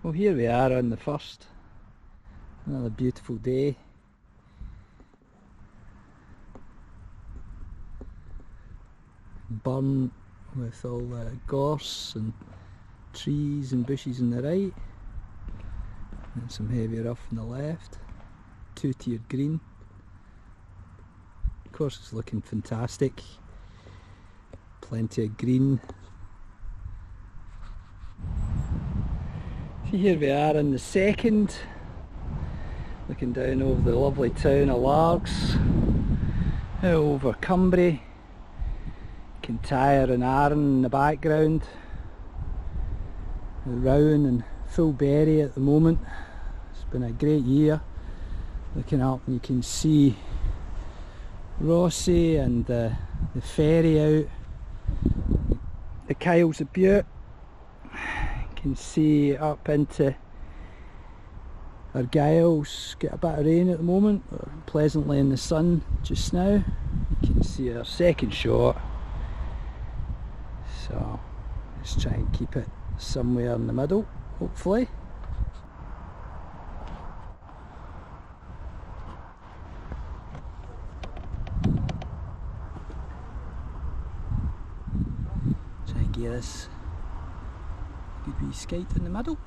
Well, here we are on the first. Another beautiful day. Burn with all the gorse and trees and bushes on the right, and some heavy rough on the left. Two-tiered green. Of course, it's looking fantastic. Plenty of green. So here we are in the second, looking down over the lovely town of Largs, over Cumbria, Kintyre and Arran in the background, Rowan and full berry at the moment. It's been a great year. Looking up and you can see Rossie and the ferry out, the Kyles of Butte. You can see up into Argyle's get a bit of rain at the moment. We're pleasantly in the sun just now. You can see our second shot. So let's try and keep it somewhere in the middle, hopefully. Try and get this good wee skate in the middle.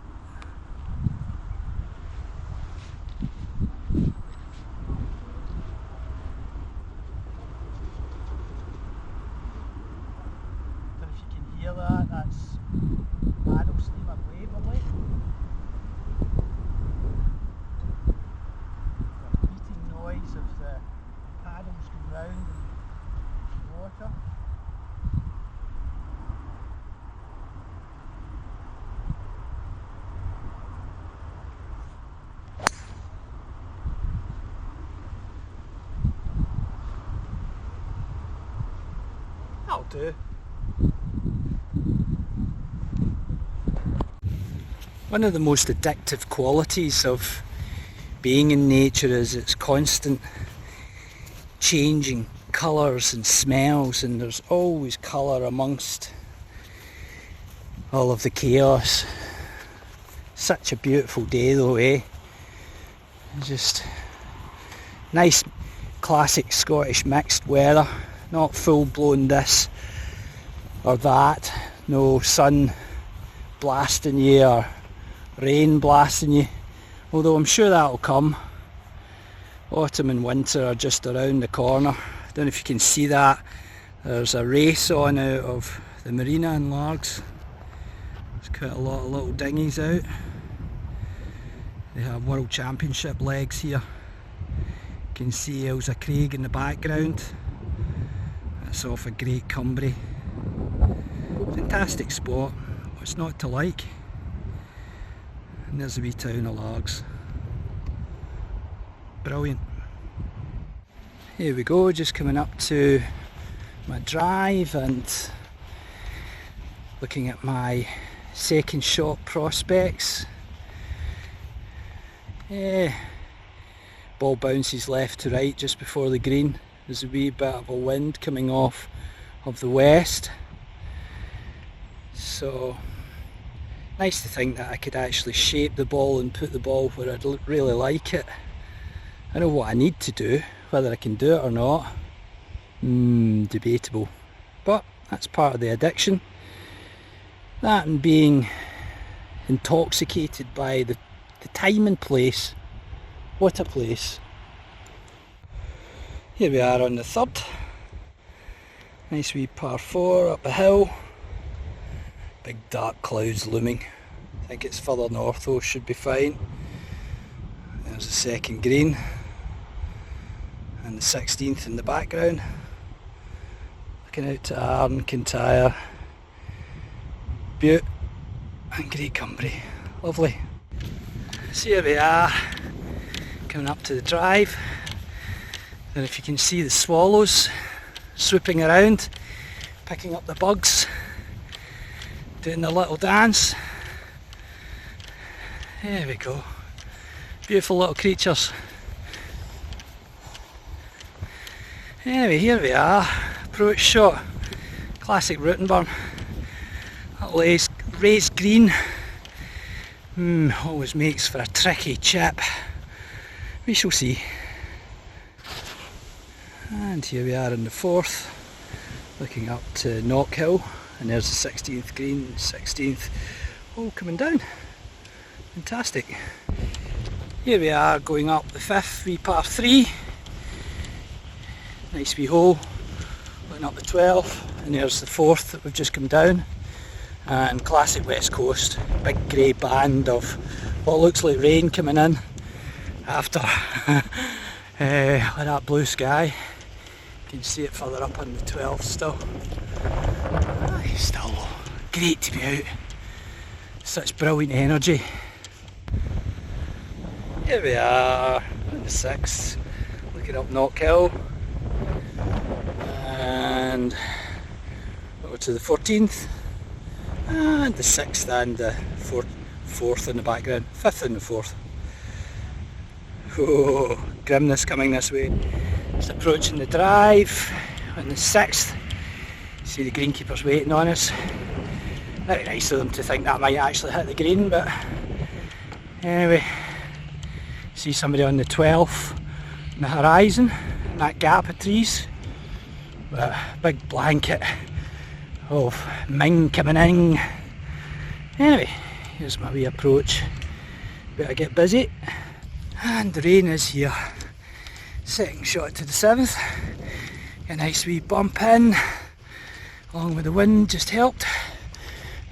That's paddle steamer Waverley. The beating noise of the paddles going round in the water. That'll do. One of the most addictive qualities of being in nature is its constant changing colours and smells, and there's always colour amongst all of the chaos. Such a beautiful day though, eh? Just nice classic Scottish mixed weather, not full blown this or that, no sun blasting you or rain blasting you, although I'm sure that'll come. Autumn and winter are just around the corner. I don't know if you can see that. There's a race on out of the marina in Largs. There's quite a lot of little dinghies out. They have World Championship legs here. You can see Ailsa Craig in the background. That's off a Great Cumbria. Fantastic spot. What's not to like? And there's the wee town of Largs. Brilliant. Here we go, just coming up to my drive and looking at my second shot prospects. Yeah, ball bounces left to right just before the green. There's a wee bit of a wind coming off of the west. So nice to think that I could actually shape the ball and put the ball where I'd really like it. I know what I need to do, whether I can do it or not, debatable. But that's part of the addiction. That and being intoxicated by the time and place. What a place. Here we are on the third. Nice wee par 4 up a hill. Big dark clouds looming. I think it's further north though, should be fine. There's the second green and the 16th in the background. Looking out to Arran, Kintyre, Butte and Great Cumbria. Lovely. So here we are, coming up to the drive. And if you can see the swallows swooping around, picking up the bugs, doing the little dance. There we go. Beautiful little creatures. Anyway, here we are. Approach shot. Classic Routenburn. That raised green. Always makes for a tricky chip. We shall see. And here we are in the 4th, looking up to Knockhill, and there's the 16th green, 16th, all coming down. Fantastic. Here we are going up the 5th, wee par 3. Nice wee hole, looking up the 12th, and there's the 4th that we've just come down. And classic West Coast, big grey band of what looks like rain coming in after that blue sky. You can see it further up on the 12th still. Still great to be out. Such brilliant energy. Here we are on the 6th, looking up Knockhill. And over to the 14th. And the 6th and the 4th in the background, 5th and the 4th. Oh, grimness coming this way. Just approaching the drive on the 6th. See the greenkeepers waiting on us. Very nice of them to think that might actually hit the green, but anyway. See somebody on the 12th on the horizon, in that gap of trees. With a big blanket of Ming coming in. Anyway, here's my wee approach. Better get busy. And the rain is here. Second shot to the 7th. A nice wee bump in, along with the wind just helped.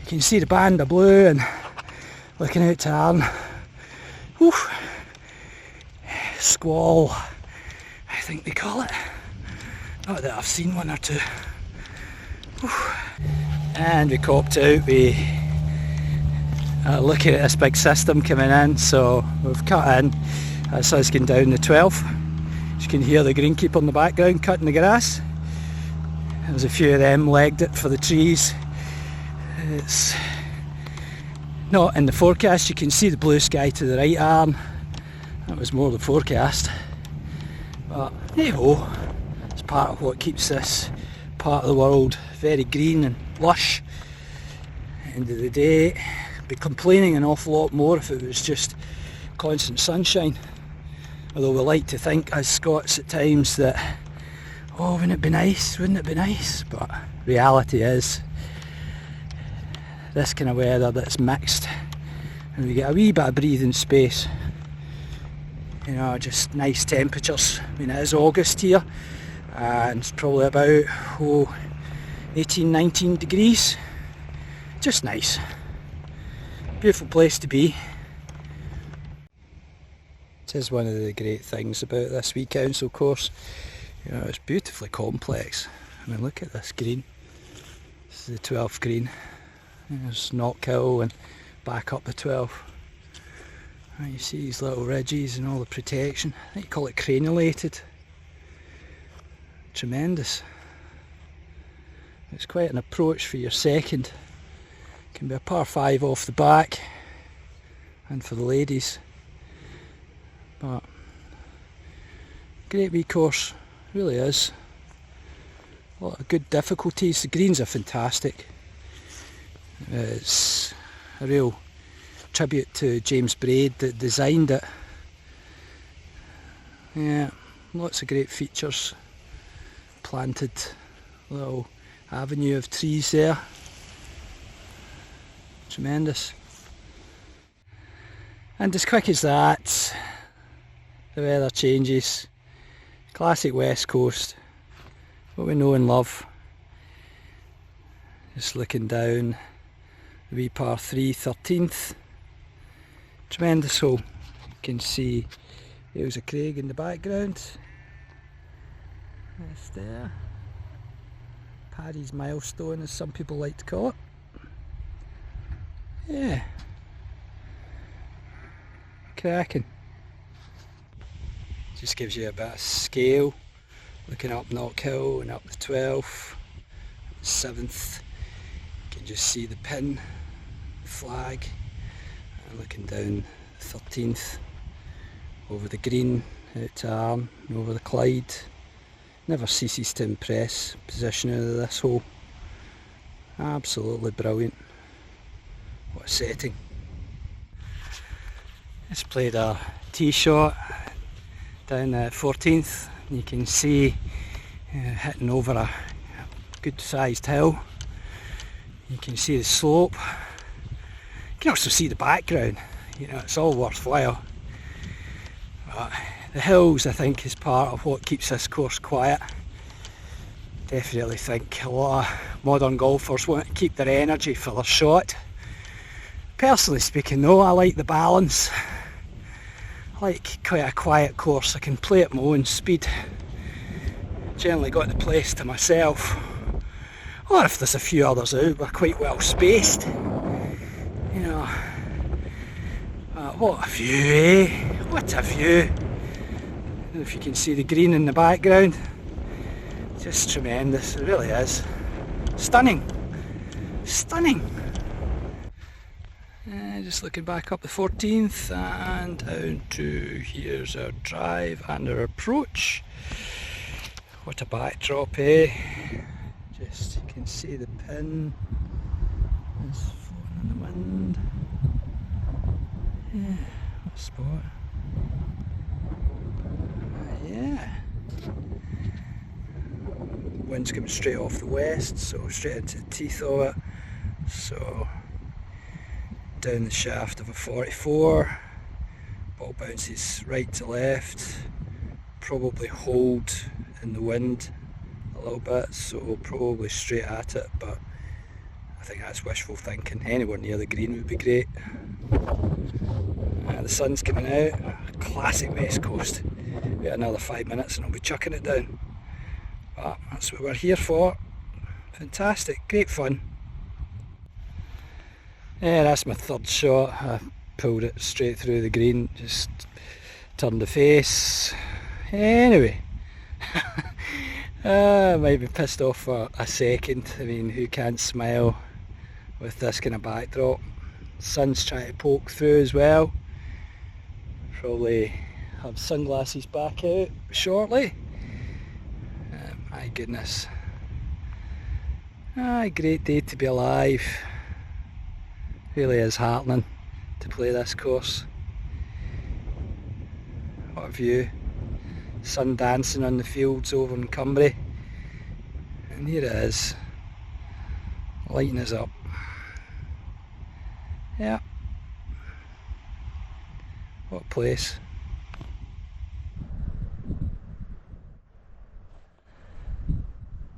You can see the band of blue and looking out to Arn. Whew. Squall, I think they call it. Not that I've seen one or two. And we copped out, we looking at this big system coming in, so we've cut in. That's us going down the 12th. You can hear the greenkeeper in the background cutting the grass. There's a few of them legged it for the trees. It's not in the forecast. You can see the blue sky to the right arm. That was more the forecast. But hey ho, it's part of what keeps this part of the world very green and lush. At the end of the day, I'd be complaining an awful lot more if it was just constant sunshine. Although we like to think as Scots at times that, oh, wouldn't it be nice, wouldn't it be nice? But reality is, this kind of weather that's mixed, and we get a wee bit of breathing space. You know, just nice temperatures. I mean, it is August here, and it's probably about 18, 19 degrees. Just nice. Beautiful place to be. It is one of the great things about this wee council course. You know, it's beautifully complex. I mean, look at this green. This is the 12th green. There's Knockhill and back up the 12th. And you see these little ridges and all the protection. I think you call it crenulated. Tremendous. It's quite an approach for your second. It can be a par 5 off the back, and for the ladies. But great wee course, really is. A lot of good difficulties. The greens are fantastic. It's a real tribute to James Braid that designed it. Yeah, lots of great features. Planted little avenue of trees there. Tremendous. And as quick as that, the weather changes. Classic West Coast, what we know and love. Just looking down the wee par 3, 13th. Tremendous hole. You can see Ailsa Craig in the background. That's there. Paddy's milestone, as some people like to call it. Yeah. Cracking. Just gives you a bit of scale. Looking up Knockhill and up the 12th, 7th. You can just see the pin, the flag. And looking down the 13th, over the green, out to Arm, and over the Clyde. Never ceases to impress, positioning of this hole. Absolutely brilliant. What a setting. Just played a tee shot down the 14th. You can see hitting over a good sized hill. You can see the slope. You can also see the background. You know, it's all worthwhile. But the hills, I think, is part of what keeps this course quiet. Definitely think a lot of modern golfers want to keep their energy for their shot. Personally speaking though, I like the balance. I like quite a quiet course. I can play at my own speed. Generally got the place to myself. Or if there's a few others out, we're quite well spaced. You know. What a view, eh? What a view. I don't know if you can see the green in the background. Just tremendous, it really is. Stunning. Stunning. Just looking back up the 14th and down to here's our drive and our approach. What a backdrop, eh? Just you can see the pin. It's floating in the wind. Yeah, what a spot. Yeah. Wind's coming straight off the west, so straight into the teeth of it. So down the shaft of a 44, ball bounces right to left, probably hold in the wind a little bit, so probably straight at it, but I think that's wishful thinking. Anywhere near the green would be great. The sun's coming out, classic West Coast. We got another 5 minutes and I'll be chucking it down. But that's what we're here for. Fantastic, great fun. Yeah, that's my third shot. I pulled it straight through the green, just turned the face. Anyway, I might be pissed off for a second. I mean, who can't smile with this kind of backdrop? Sun's trying to poke through as well. Probably have sunglasses back out shortly. My goodness. Great day to be alive. Really is heartening to play this course. What a view. Sun dancing on the fields over in Cumbria. And here it is. Lighting us up. Yeah. What a place.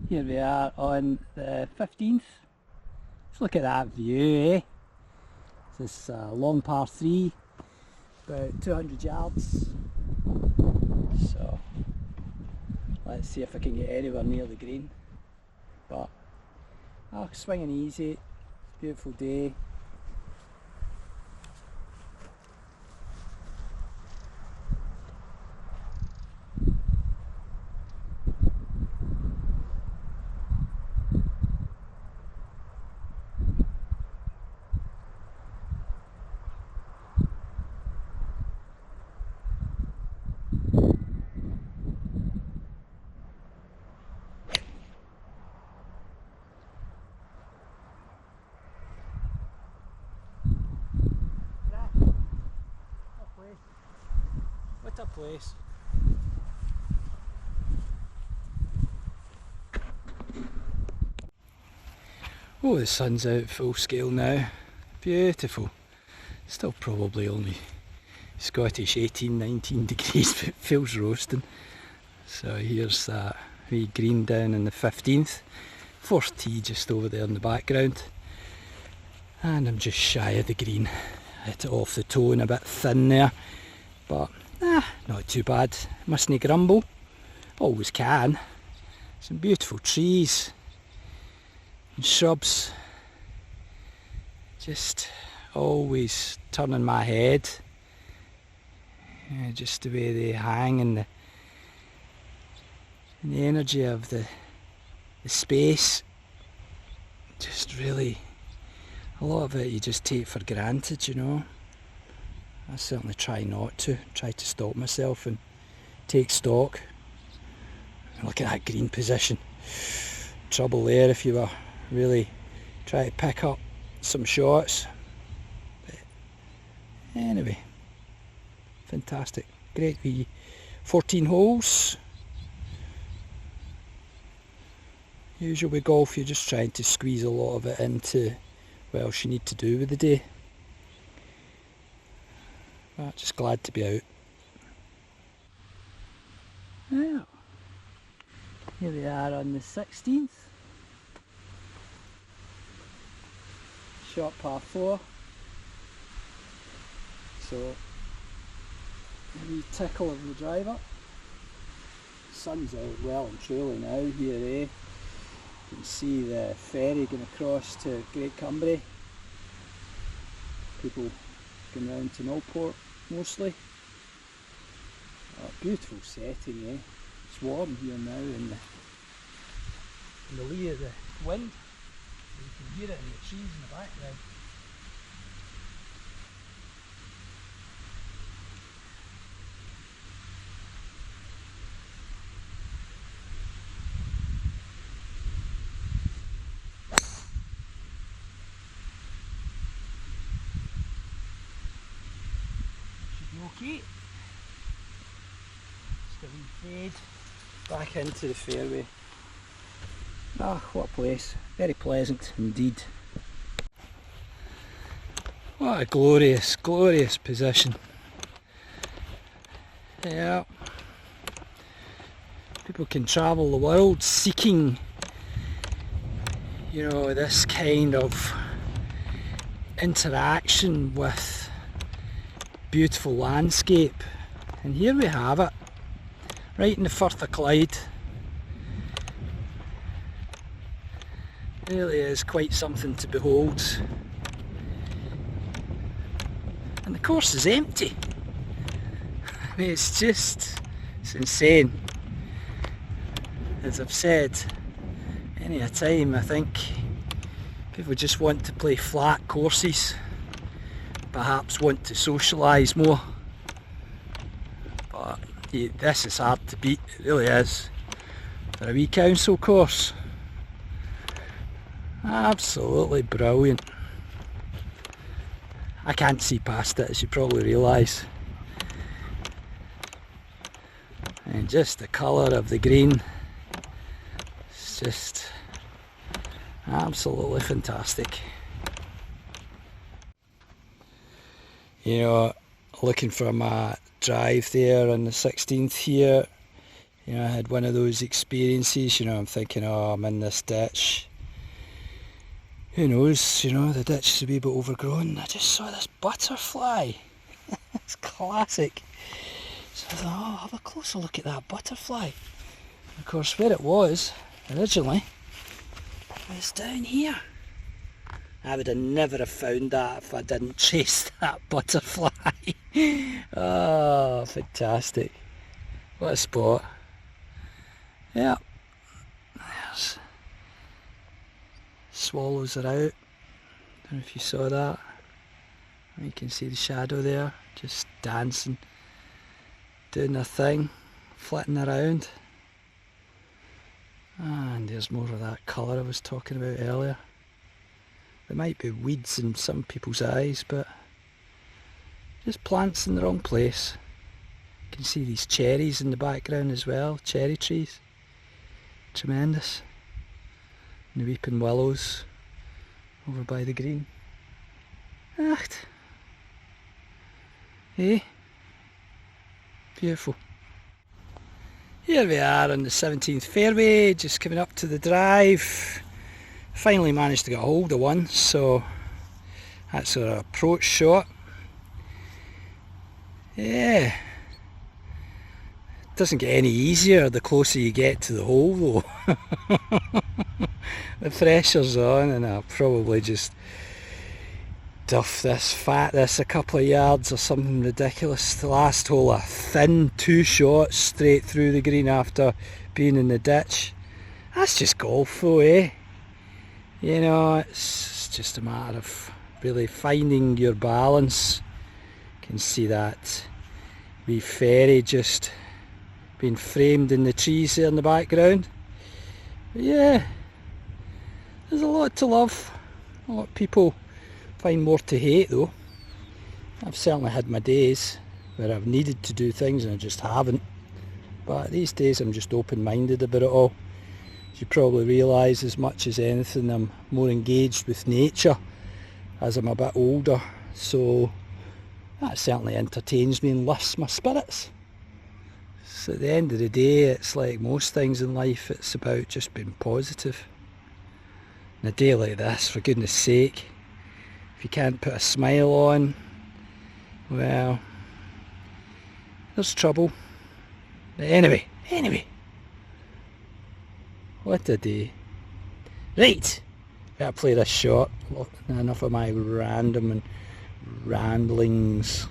Here we are on the 15th. Let's look at that view, eh? This long par 3, about 200 yards. So let's see if I can get anywhere near the green. But swinging easy, it's a beautiful day. What a place. Oh, the sun's out full scale now. Beautiful. Still probably only Scottish 18-19 degrees, but it feels roasting. So here's that wee green down in the 15th. Fourth tee just over there in the background. And I'm just shy of the green. Hit it off the toe and a bit thin there. But not too bad. Mustn't grumble. Always can. Some beautiful trees and shrubs. Just always turning my head. Just the way they hang and the energy of the space. Just really, a lot of it you just take for granted, you know. I certainly try not to. Try to stop myself and take stock. Look at that green position. Trouble there if you were really trying to pick up some shots. But anyway, fantastic. Great wee 14 holes. Usually with golf you're just trying to squeeze a lot of it into what else you need to do with the day. But just glad to be out. Yeah. Here we are on the 16th. Short par 4. So, a wee tickle of the driver. Sun's out well and truly now here, eh? You can see the ferry going across to Great Cumbria. People going round to Millport mostly. Oh, beautiful setting, eh? It's warm here now in the lee of the wind. You can hear it in the trees in the background. Should be okay. Just a wee fade back into the fairway. Ah, what a place. Very pleasant indeed. What a glorious, glorious position. Yeah. People can travel the world seeking, you know, this kind of interaction with beautiful landscape. And here we have it. Right in the Firth of Clyde. Really is quite something to behold. And the course is empty. I mean, it's insane. As I've said many a time, I think people just want to play flat courses, perhaps want to socialise more. But this is hard to beat, it really is. For a wee council course. Absolutely brilliant. I can't see past it, as you probably realise. And just the colour of the green, it's just absolutely fantastic. You know, looking for my drive there on the 16th here, you know, I had one of those experiences, you know, I'm thinking, oh, I'm in this ditch. Who knows, you know, the ditch is a wee bit overgrown. I just saw this butterfly. It's classic. So I thought, oh, have a closer look at that butterfly. Of course, where it was originally was down here. I would have never have found that if I didn't chase that butterfly. Oh, fantastic. What a spot. Yeah. There's swallows are out. Don't know if you saw that. You can see the shadow there, just dancing, doing their thing, flitting around. And there's more of that colour I was talking about earlier. There might be weeds in some people's eyes, but just plants in the wrong place. You can see these cherries in the background as well, cherry trees. Tremendous. And the weeping willows over by the green. Acht. Hey, beautiful. Here we are on the 17th fairway, just coming up to the drive. Finally managed to get a hold of one, so that's our approach shot. Yeah, it doesn't get any easier the closer you get to the hole though. The pressure's on, and I'll probably just duff this a couple of yards or something ridiculous. The last hole, a thin 2 shots straight through the green after being in the ditch. That's just golf though, eh? You know, it's just a matter of really finding your balance. You can see that wee ferry just being framed in the trees there in the background. But yeah, there's a lot to love. A lot of people find more to hate though. I've certainly had my days. where I've needed to do things and I just haven't. But these days I'm just open-minded about it all. As you probably realise, as much as anything, I'm more engaged with nature as I'm a bit older, so that certainly entertains me and lifts my spirits. So at the end of the day, it's like most things in life, it's about just being positive. On a day like this, for goodness sake, if you can't put a smile on, well, there's trouble. But anyway, what a day. Right, gotta play this shot. Enough of my random and ramblings.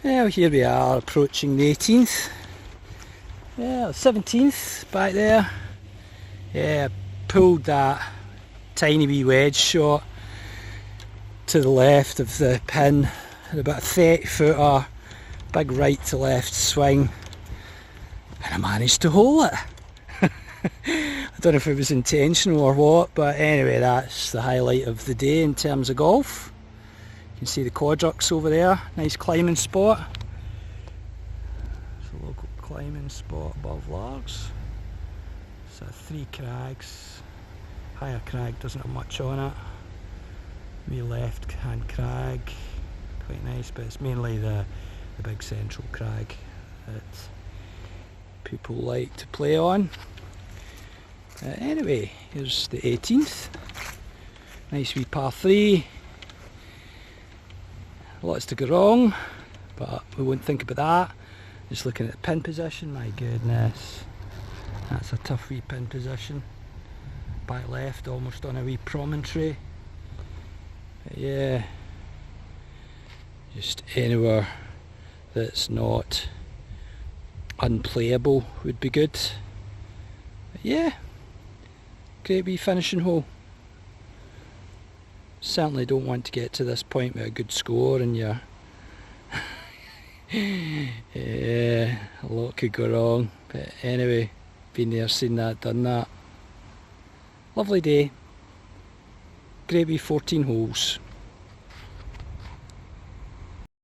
Well, here we are, approaching the 18th. Yeah, 17th back there. Yeah, pulled that tiny wee wedge shot to the left of the pin, at about a 30 footer, big right to left swing, and I managed to hole it. I don't know if it was intentional or what, but anyway, that's the highlight of the day in terms of golf. You can see the quadrux over there, nice climbing spot. It's a local climbing spot above Largs. So 3 crags. Higher crag doesn't have much on it. Wee left hand crag, quite nice, but it's mainly the big central crag that people like to play on. Anyway, here's the 18th. Nice wee par 3. Lots to go wrong, but we won't think about that. Just looking at the pin position, my goodness, that's a tough wee pin position. Back left, almost on a wee promontory. But yeah, just anywhere that's not unplayable would be good. But yeah, great wee finishing hole. Certainly don't want to get to this point with a good score and you're yeah, a lot could go wrong, but anyway, been there, seen that, done that. Lovely day. Great wee 14 holes.